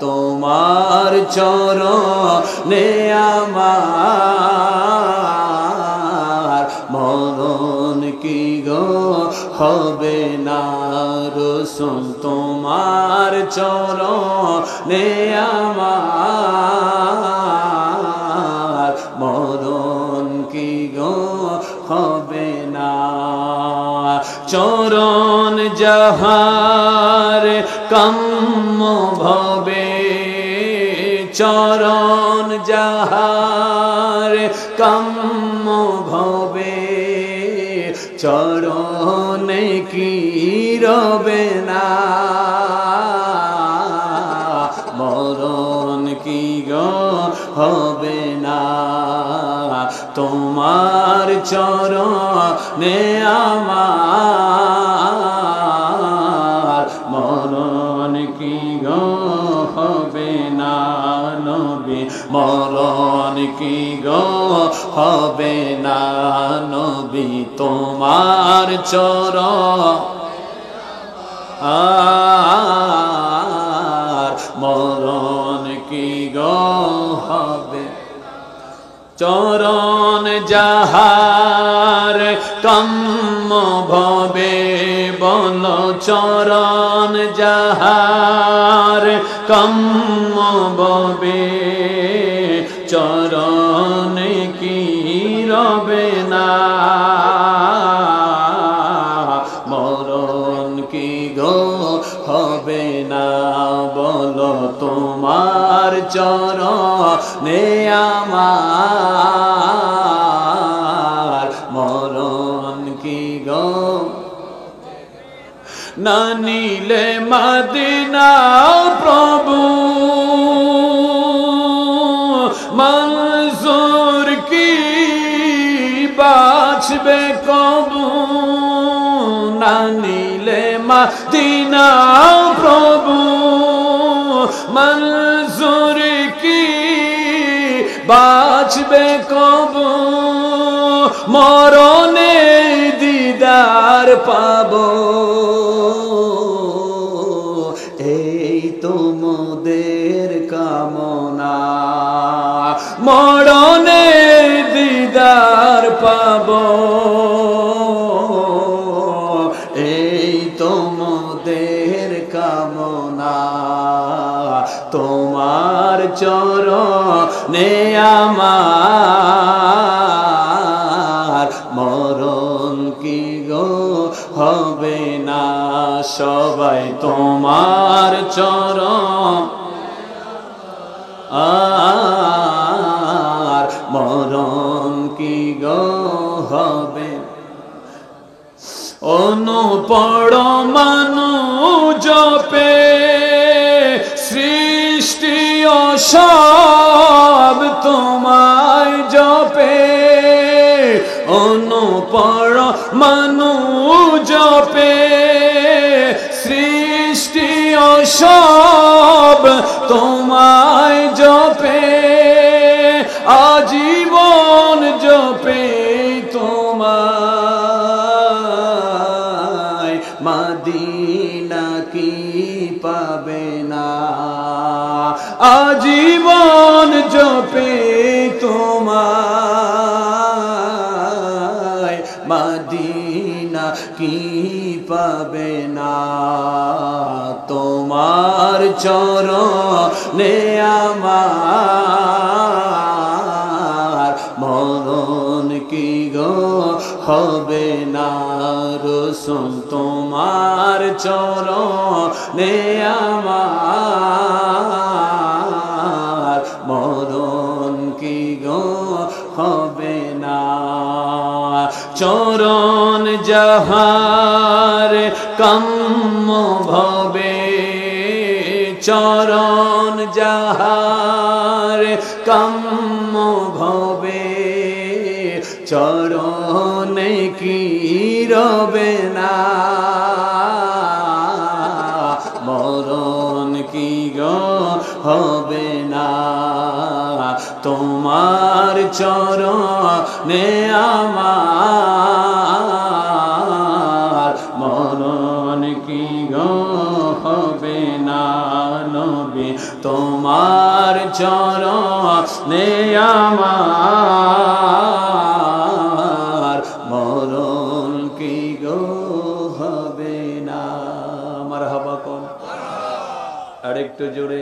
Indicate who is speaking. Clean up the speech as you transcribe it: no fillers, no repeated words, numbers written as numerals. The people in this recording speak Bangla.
Speaker 1: তোমার চরণে আমার মরণ কি গো হবে না রাসূল তোমার চরণে আমার মরণ কি গো হবে না চরণ যাহার কাম্য ভবে চরণ যাহার কাম্য ভবে চরণে কি রবে না মরণ কি গো হবে না তোমার চরণে আমার মরণ কি গো হবে না নবী মরণ কি গো হবে না নবী তোমার চরণ মরণ কি গো হবে চরণ যাহার কাম্য ভবে বল চরণ যাহার কাম্য ভবে চরণে কি রবে না মরণ কি গো হবে না বলো তোমার চরণে আমার মরণ কি গো না নিলে মদিনা প্রভু মনজুর কি বাঁচবে কবু না নিলে মদিনা প্রভু মনজুর কি বাঁচবে কবু মরণে দিদার পাবো এই তো মোদের কামনা মরণে দিদার পাবো এই তো মোদের কামনা তোমার চরণে আমার মরণ কি গো হবে না সবাই তোমার চরণ আর মরণ কি গো হবে অনুপরমাণু জপে সৃষ্টি সব তোমায় জপে অনুপরমাণু জপে সৃষ্টি সব তোমায় জপে আজীবন জপে তোমায় মদিনা কি পাবে না আজীবন জপে তোমায় মদিনা কি পাবে না তোমার চরণে আমার মরণ কি গো হবে না রাসূল তোমার চরণে আমার মরণ কি গো হবে না চরণ যাহার কাম্য ভবে চরণ যাহার কাম্য ভবে চরণে কি রবে না মরণ কি গো হবে না তোমার চরণে আমার মরণ কি গো হবে না নবী তোমার চরণে আমার মরণ কি গো হবে না। মারহাবা কোন আরেকটু জোরে।